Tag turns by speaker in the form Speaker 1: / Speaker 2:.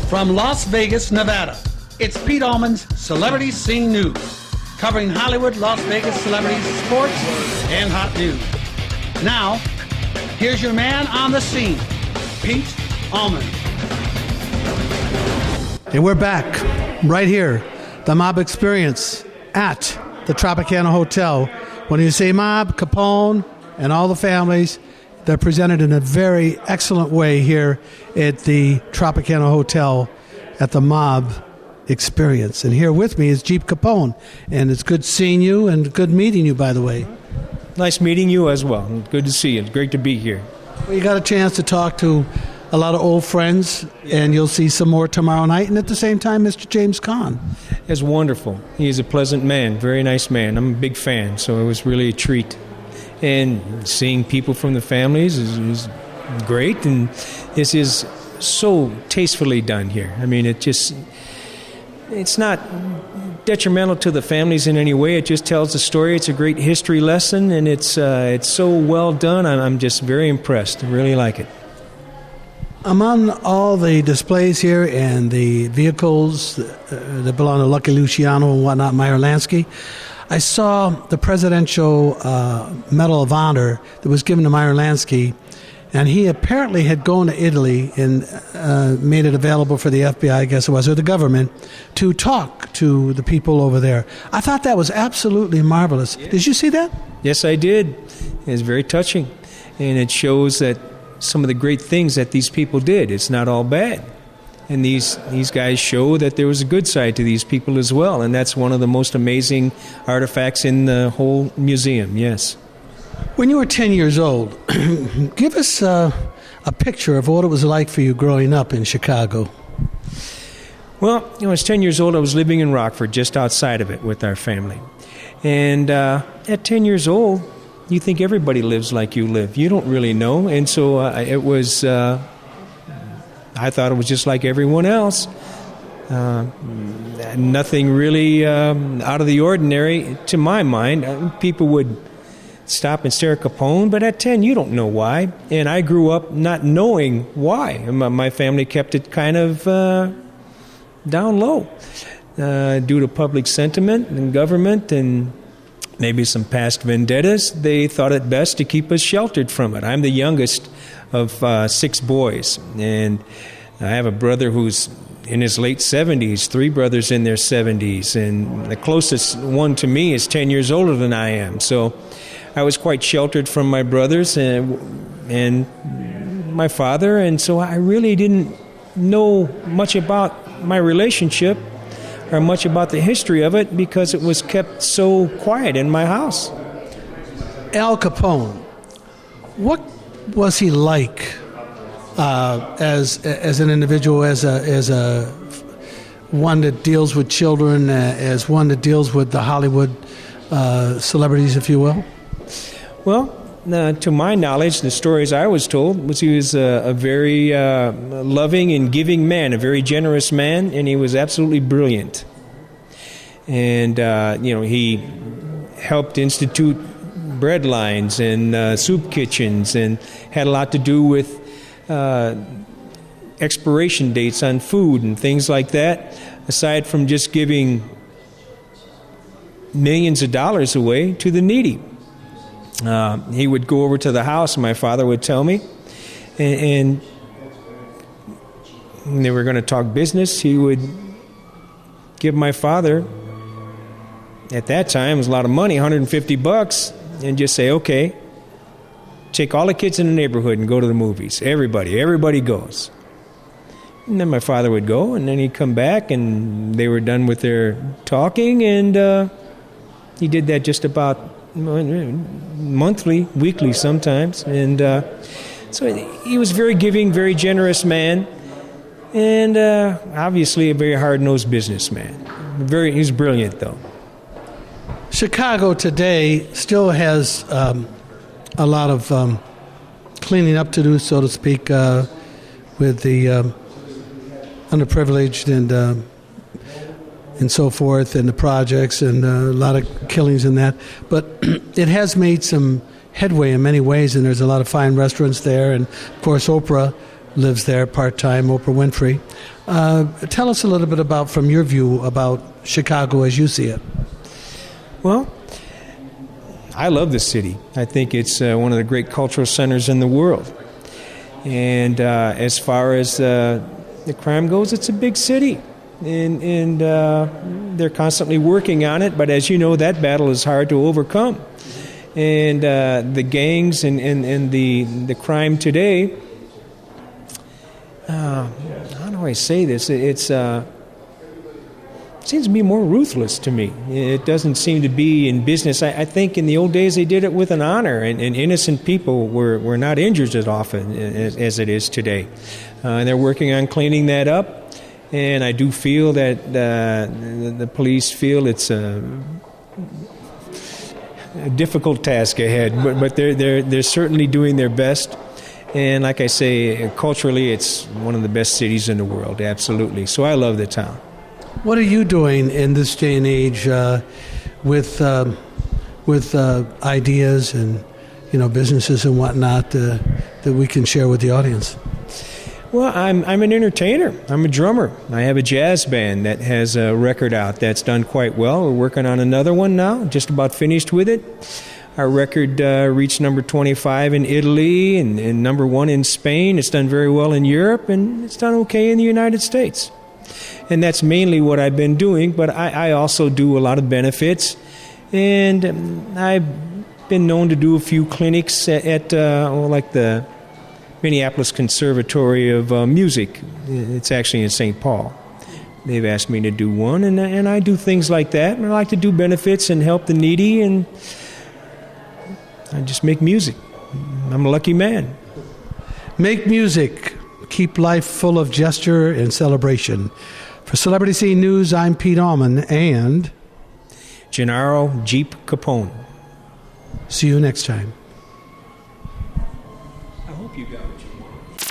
Speaker 1: From Las Vegas, Nevada, it's Pete Allman's Celebrity Scene News, covering Hollywood, Las Vegas celebrities, sports, and hot news. Now, here's your man on the scene, Pete Allman.
Speaker 2: And we're back right here, the Mob Experience at the Tropicana Hotel. When you say Mob, Capone, and all the families, they're presented in a very excellent way here at the Tropicana Hotel at the Mob Experience. And here with me is Jeep Capone. And it's good seeing you and good meeting you, by the way.
Speaker 3: Nice meeting you as well. Good to see you. Great to be here.
Speaker 2: Well, you got a chance to talk to a lot of old friends, and you'll see some more tomorrow night. And at the same time, Mr. James Caan.
Speaker 3: It's wonderful. He's a pleasant man, very nice man. I'm a big fan, so it was really a treat. And seeing people from the families is great, and this is so tastefully done here. I mean, it's not detrimental to the families in any way. It just tells a story. It's a great history lesson, and it's so well done. I'm just very impressed. I really like it.
Speaker 2: Among all the displays here and the vehicles that belong to Lucky Luciano and whatnot, Meyer Lansky, I saw the Presidential Medal of Honor that was given to Meyer Lansky, and he apparently had gone to Italy and made it available for the FBI, I guess it was, or the government, to talk to the people over there. I thought that was absolutely marvelous. Yeah. Did you see that?
Speaker 3: Yes, I did. It's very touching, and it shows that some of the great things that these people did, it's not all bad. And these guys show that there was a good side to these people as well, and that's one of the most amazing artifacts in the whole museum, yes.
Speaker 2: When you were 10 years old, give us a picture of what it was like for you growing up in Chicago.
Speaker 3: Well, when I was 10 years old, I was living in Rockford, just outside of it with our family. And at 10 years old, you think everybody lives like you live. You don't really know, and so it was... I thought it was just like everyone else. Nothing really out of the ordinary to my mind. People would stop and stare at Capone, but at 10 you don't know why. And I grew up not knowing why. My family kept it kind of down low due to public sentiment and government and maybe some past vendettas. They thought it best to keep us sheltered from it. I'm the youngest of 6 boys, and I have a brother who's in his late 70s, 3 brothers in their 70s, and the closest one to me is 10 years older than I am. So I was quite sheltered from my brothers and my father, and so I really didn't know much about my relationship or much about the history of it because it was kept so quiet in my house.
Speaker 2: Al Capone, what was he like as an individual, as a one that deals with children, as one that deals with the Hollywood celebrities, if you will?
Speaker 3: Well, to my knowledge, the stories I was told was he was a very loving and giving man, a very generous man, and he was absolutely brilliant. And he helped institute bread lines and soup kitchens, and had a lot to do with expiration dates on food and things like that, aside from just giving millions of dollars away to the needy. He would go over to the house, my father would tell me, and when they were going to talk business, he would give my father, at that time it was a lot of money, $150, and just say, okay, take all the kids in the neighborhood and go to the movies. Everybody goes. And then my father would go, and then he'd come back, and they were done with their talking, and he did that just about monthly, weekly sometimes. And so he was very giving, very generous man, and obviously a very hard-nosed businessman. He's brilliant, though.
Speaker 2: Chicago today still has a lot of cleaning up to do, so to speak, with the underprivileged and so forth, and the projects, and a lot of killings in that. But it has made some headway in many ways, and there's a lot of fine restaurants there, and of course Oprah lives there part-time, Oprah Winfrey. Tell us a little bit about, from your view, about Chicago as you see it.
Speaker 3: Well, I love the city. I think it's one of the great cultural centers in the world. And as far as the crime goes, it's a big city. And they're constantly working on it. But as you know, that battle is hard to overcome. And the gangs and the crime today, how do I say this? It seems to be more ruthless to me. It doesn't seem to be in business. I think in the old days they did it with an honor, and innocent people were not injured as often as it is today. And they're working on cleaning that up. And I do feel that the police feel it's a difficult task ahead, but they're certainly doing their best. And like I say, culturally, it's one of the best cities in the world, absolutely. So I love the town.
Speaker 2: What are you doing in this day and age with ideas and businesses and whatnot that we can share with the audience?
Speaker 3: Well, I'm an entertainer. I'm a drummer. I have a jazz band that has a record out that's done quite well. We're working on another one now, just about finished with it. Our record reached number 25 in Italy and number 1 in Spain. It's done very well in Europe, and it's done okay in the United States. And that's mainly what I've been doing, but I also do a lot of benefits. And I've been known to do a few clinics at like the Minneapolis Conservatory of Music. It's actually in St. Paul. They've asked me to do one, and I do things like that. And I like to do benefits and help the needy, and I just make music. I'm a lucky man.
Speaker 2: Make music. Keep life full of gesture and celebration. For Celebrity Scene News, I'm Pete Allman and
Speaker 3: Gennaro Jeep Capone.
Speaker 2: See you next time.
Speaker 3: I hope you got what you want.